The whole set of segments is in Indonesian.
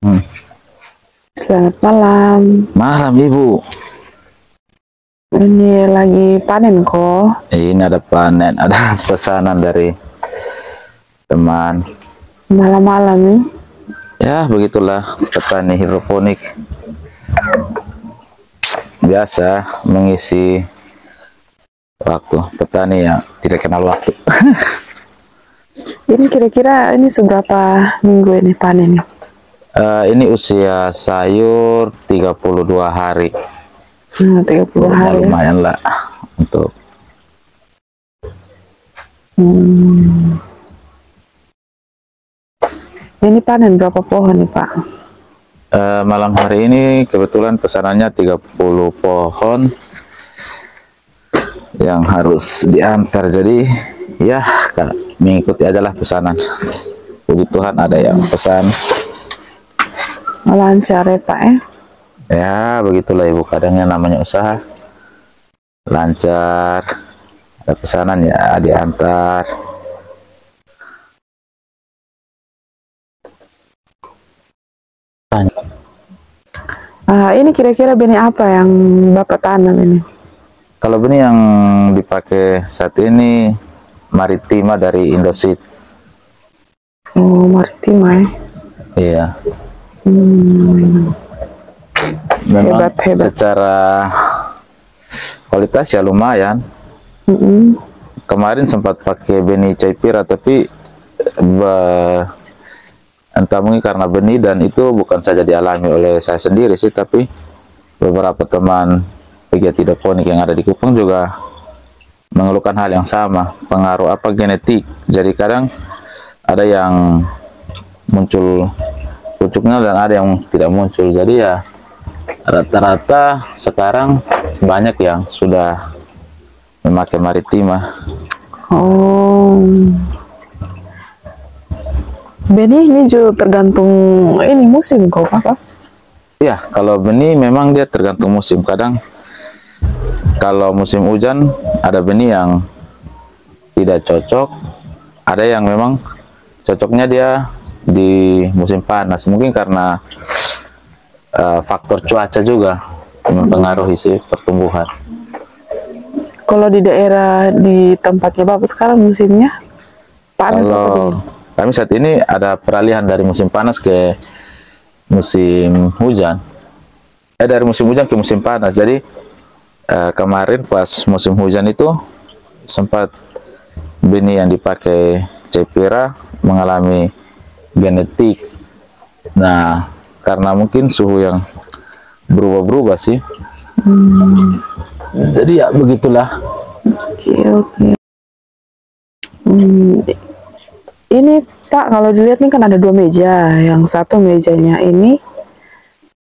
Hmm. Selamat malam. Malam Ibu. Ini lagi panen kok. Ini ada panen, ada pesanan dari teman. Malam-malam nih. Ya begitulah petani hidroponik. Biasa mengisi waktu petani yang tidak kenal waktu. Ini kira-kira ini seberapa minggu ini panen? Ini usia sayur 32 hari. 30 hari. Lumayan lah untuk Ini panen berapa pohon nih Pak? malam hari ini kebetulan pesanannya 30 pohon yang harus diantar, jadi ya mengikuti aja lah pesanan. Puji Tuhan ada yang pesan. Lancar ya Pak ya? Ya begitulah Ibu, kadangnya namanya usaha lancar, ada pesanan ya diantar. Ini kira-kira benih apa yang Bapak tanam ini? Kalau benih yang dipakai saat ini Maritima dari Indoseed. Oh, Maritima ya? Iya. Memang Hebat. secara kualitas ya lumayan. Kemarin sempat pakai benih Caipira, tapi entah mungkin karena benih, dan itu bukan saja dialami oleh saya sendiri sih, tapi beberapa teman pegiat hidroponik yang ada di Kupang juga mengeluhkan hal yang sama, pengaruh genetik. Jadi kadang ada yang muncul pucuknya dan ada yang tidak muncul. Jadi ya rata-rata sekarang banyak yang sudah memakai Maritima. Oh. Benih ini juga tergantung ini musim kok Pak? Ya, kalau benih memang dia tergantung musim. Kadang kalau musim hujan ada benih yang tidak cocok, ada yang memang cocoknya dia di musim panas. Mungkin karena faktor cuaca juga mempengaruhi sih pertumbuhan. Kalau di daerah di tempatnya Bapak sekarang musimnya panas apa Kalau dingin? kami saat ini ada peralihan dari musim panas ke musim hujan. Dari musim hujan ke musim panas. Jadi kemarin pas musim hujan itu sempat benih yang dipakai Caipira mengalami genetik. Nah, karena mungkin suhu yang berubah-berubah sih. Jadi ya begitulah. Oke. Ini Pak, kalau dilihat nih kan ada dua meja. Yang satu mejanya ini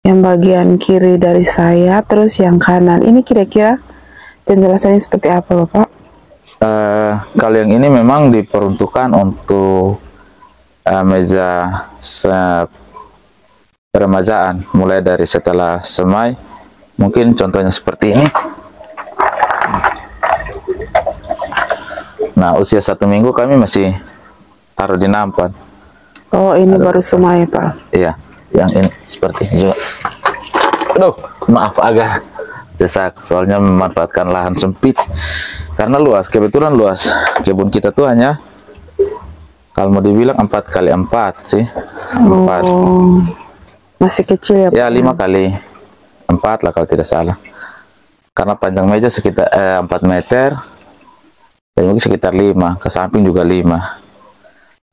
yang bagian kiri dari saya, terus yang kanan ini kira-kira penjelasannya seperti apa Bapak? Kalau yang ini memang diperuntukkan untuk meja peremajaan, mulai dari setelah semai. Mungkin contohnya seperti ini. Nah, usia 1 minggu kami masih taruh di nampan. Oh, ini baru semai Pak? Iya, yang ini seperti ini juga. Aduh, maaf agak sesak, soalnya memanfaatkan lahan sempit karena luas. Kebetulan luas kebun kita tuh hanya, kalau mau dibilang 4x4 sih. 4. Oh, masih kecil ya Pak? Ya 5x4 lah kalau tidak salah. Karena panjang meja sekitar 4 meter, dan mungkin sekitar 5, ke samping juga 5.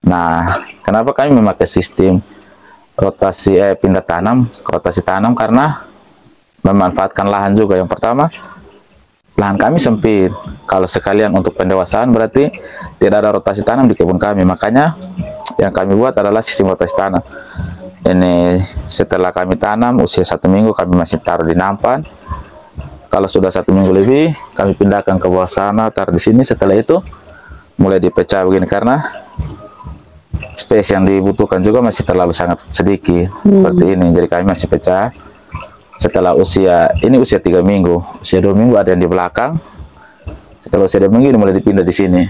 Nah, kenapa kami memakai sistem rotasi rotasi tanam? Karena memanfaatkan lahan juga. Yang pertama, lahan kami sempit. Kalau sekalian untuk pendewasaan berarti tidak ada rotasi tanam di kebun kami. Makanya yang kami buat adalah sistem rotasi tanam. Ini setelah kami tanam usia 1 minggu kami masih taruh di nampan. Kalau sudah 1 minggu lebih kami pindahkan ke bawah sana, taruh di sini. Setelah itu mulai dipecah begini karena space yang dibutuhkan juga masih terlalu sangat sedikit seperti ini. Jadi kami masih pecah. Setelah usia 3 minggu, usia 2 minggu ada yang di belakang. Setelah usia 2 minggu ini mulai dipindah di sini.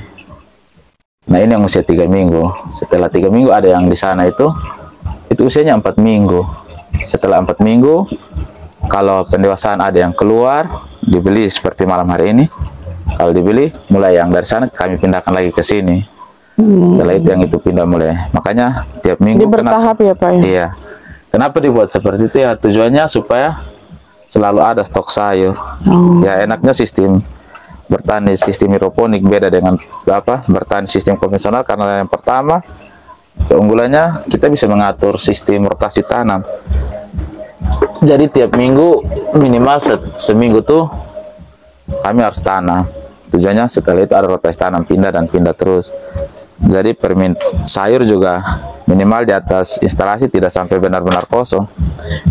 Nah, ini yang usia 3 minggu. Setelah 3 minggu ada yang di sana itu itu usianya 4 minggu. Setelah 4 minggu, kalau pendewasaan ada yang keluar, dibeli seperti malam hari ini. Kalau dibeli, mulai yang dari sana kami pindahkan lagi ke sini. Setelah itu yang itu pindah mulai. Makanya tiap minggu. Jadi bertahap ya Pak ya? Iya. Kenapa dibuat seperti itu ya? Tujuannya supaya selalu ada stok sayur. Ya enaknya sistem bertani sistem hidroponik beda dengan bertani sistem konvensional, karena yang pertama keunggulannya kita bisa mengatur sistem rotasi tanam. Jadi tiap minggu minimal seminggu tuh kami harus tanam. Tujuannya setelah itu ada rotasi tanam, pindah dan pindah terus. Jadi sayur juga minimal di atas instalasi tidak sampai benar-benar kosong.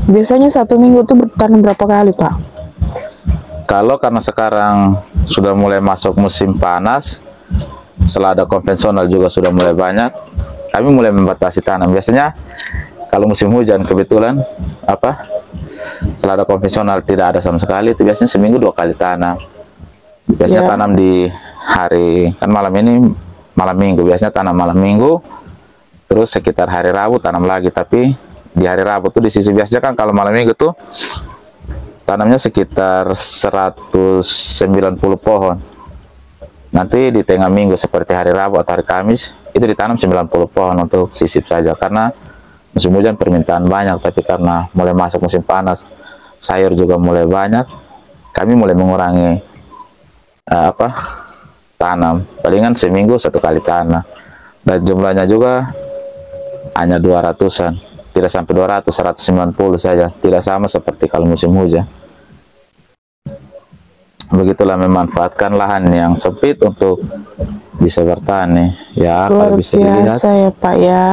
Biasanya 1 minggu tuh bertanam berapa kali Pak? Kalau karena sekarang sudah mulai masuk musim panas, selada konvensional juga sudah mulai banyak, kami mulai membatasi tanam. Biasanya kalau musim hujan kebetulan selada konvensional tidak ada sama sekali, itu biasanya seminggu 2 kali tanam. Biasanya tanam di hari, kan malam ini malam minggu, biasanya tanam malam minggu, terus sekitar hari Rabu tanam lagi. Tapi di hari Rabu tuh di sisi biasanya kan kalau malam minggu tuh tanamnya sekitar 190 pohon. Nanti di tengah minggu seperti hari Rabu atau hari Kamis itu ditanam 90 pohon untuk sisip saja, karena musim hujan permintaan banyak. Tapi karena mulai masuk musim panas, sayur juga mulai banyak, kami mulai mengurangi tanam. Palingan seminggu 1 kali tanam, dan jumlahnya juga hanya 200-an, tidak sampai 200, 190 saja, tidak sama seperti kalau musim hujan. Begitulah memanfaatkan lahan yang sempit untuk bisa bertani ya. Luar kalau bisa dilihat ya Pak ya.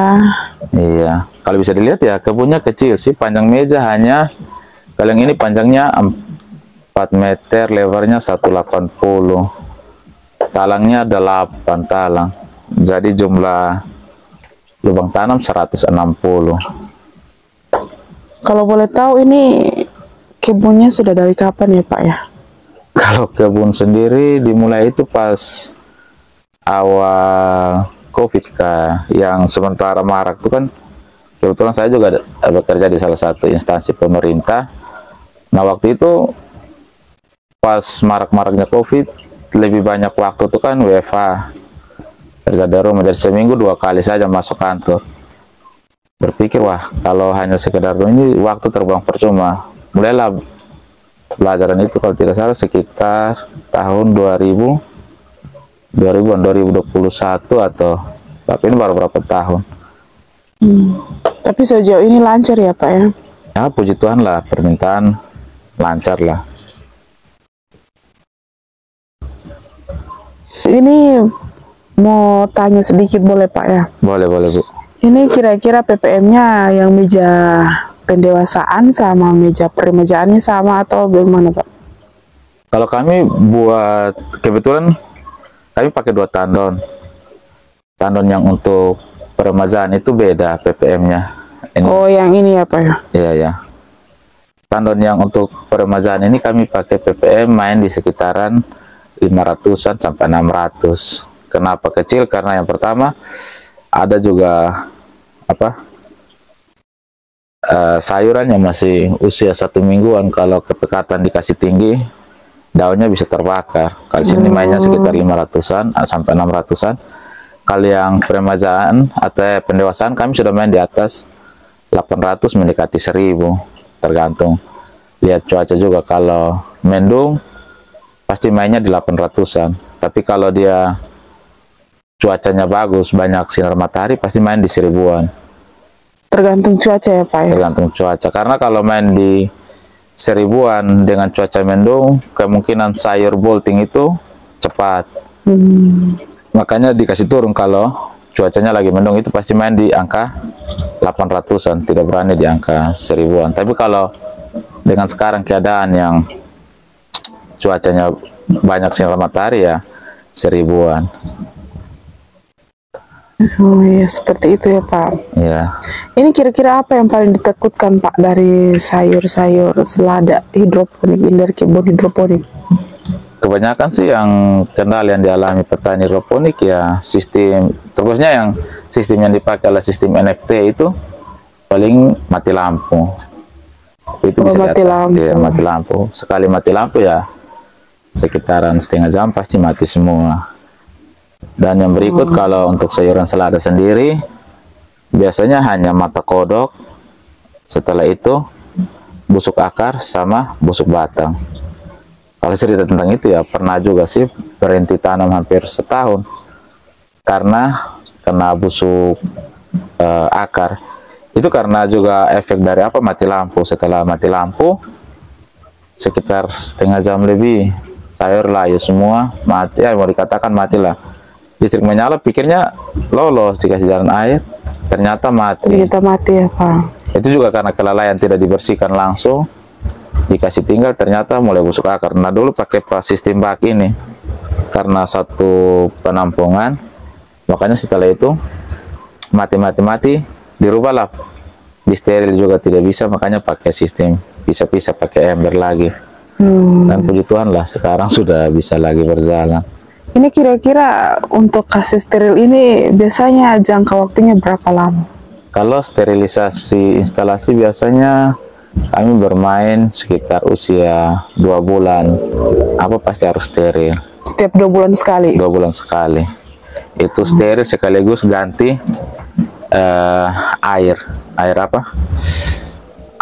Iya, kalau bisa dilihat ya kebunnya kecil sih, panjang meja hanya kalau yang ini panjangnya 4 meter, lebarnya 180, talangnya ada 8 talang, jadi jumlah lubang tanam 160. Kalau boleh tahu ini kebunnya sudah dari kapan ya Pak ya? Kalau kebun sendiri dimulai itu pas awal COVID yang sementara marak itu kan, kebetulan saya juga bekerja di salah satu instansi pemerintah. Nah waktu itu pas marak-maraknya COVID, lebih banyak waktu itu kan WFH, kerja dari rumah, jadi seminggu 2 kali saja masuk kantor. Berpikir wah kalau hanya sekedar ini waktu terbang percuma. Mulailah pelajaran itu kalau tidak salah sekitar tahun 2021 atau, tapi ini baru berapa tahun. Tapi sejauh ini lancar ya Pak ya? Ya puji Tuhan lah, permintaan lancar lah. Ini mau tanya sedikit boleh Pak ya? Boleh Bu. Ini kira-kira PPM-nya yang meja pendewasaan sama meja peremajaannya sama atau bagaimana Pak? Kalau kami buat, kebetulan kami pakai 2 tandon. Tandon yang untuk peremajaan itu beda PPM-nya. Oh yang ini ya Pak ya? Iya ya. Tandon yang untuk peremajaan ini kami pakai PPM main di sekitaran 500-an sampai 600. Kenapa kecil? Karena yang pertama ada juga sayuran yang masih usia 1 mingguan, kalau kepekatan dikasih tinggi daunnya bisa terbakar. Kalau sini mainnya sekitar 500-an sampai 600-an. Kalau yang peremajaan atau pendewasaan kami sudah main di atas 800 mendekati 1000, tergantung lihat cuaca juga. Kalau mendung pasti mainnya di 800-an, tapi kalau dia cuacanya bagus, banyak sinar matahari, pasti main di 1000-an. Tergantung cuaca ya Pak ya? Tergantung cuaca, karena kalau main di 1000-an dengan cuaca mendung, kemungkinan sayur bolting itu cepat. Makanya dikasih turun. Kalau cuacanya lagi mendung itu pasti main di angka 800-an, tidak berani di angka 1000-an. Tapi kalau dengan sekarang keadaan yang cuacanya banyak sinar matahari ya 1000-an. Oh iya, seperti itu ya Pak. Ya. Ini kira-kira apa yang paling ditakutkan Pak dari sayur-sayur selada hidroponik ini, dari kebun hidroponik? Kebanyakan sih yang kendala yang dialami petani hidroponik ya sistem, terusnya yang sistem yang dipakai adalah sistem NFT itu paling mati lampu. Itu Oh, bisa mati datang. lampu. Iya, mati lampu. Sekali mati lampu ya sekitaran setengah jam pasti mati semua. Dan yang berikut kalau untuk sayuran selada sendiri biasanya hanya mata kodok, setelah itu busuk akar sama busuk batang. Kalau cerita tentang itu ya pernah juga sih berhenti tanam hampir setahun karena kena busuk akar. Itu karena juga efek dari apa, mati lampu. Setelah mati lampu sekitar setengah jam lebih sayur layu semua mati, ya mau dikatakan mati lah. Listrik menyala pikirnya lolos, dikasih jalan air ternyata mati. Kita mati ya Pak. Itu juga karena kelalaian, tidak dibersihkan langsung, dikasih tinggal ternyata mulai busuk akar. Nah dulu pakai sistem bak ini karena satu penampungan, makanya setelah itu mati dirubahlah, di steril juga tidak bisa, makanya pakai sistem pisah-pisah pakai ember lagi. Dan puji Tuhan lah sekarang sudah bisa lagi berjalan. Ini kira-kira untuk kasih steril ini biasanya jangka waktunya berapa lama? Kalau sterilisasi instalasi biasanya kami bermain sekitar usia 2 bulan. Apa pasti harus steril. Setiap 2 bulan sekali? 2 bulan sekali. Itu steril sekaligus ganti air apa?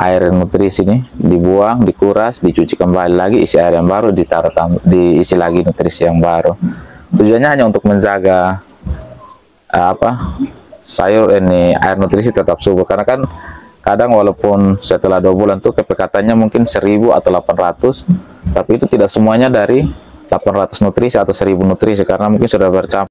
Air nutrisi ini dibuang, dikuras, dicuci kembali lagi, isi air yang baru, ditaruh diisi lagi nutrisi yang baru. Tujuannya hanya untuk menjaga sayur ini air nutrisi tetap subur, karena kan kadang walaupun setelah 2 bulan tuh kepekatannya mungkin 1000 atau 800, tapi itu tidak semuanya dari 800 nutrisi atau 1000 nutrisi karena mungkin sudah bercampur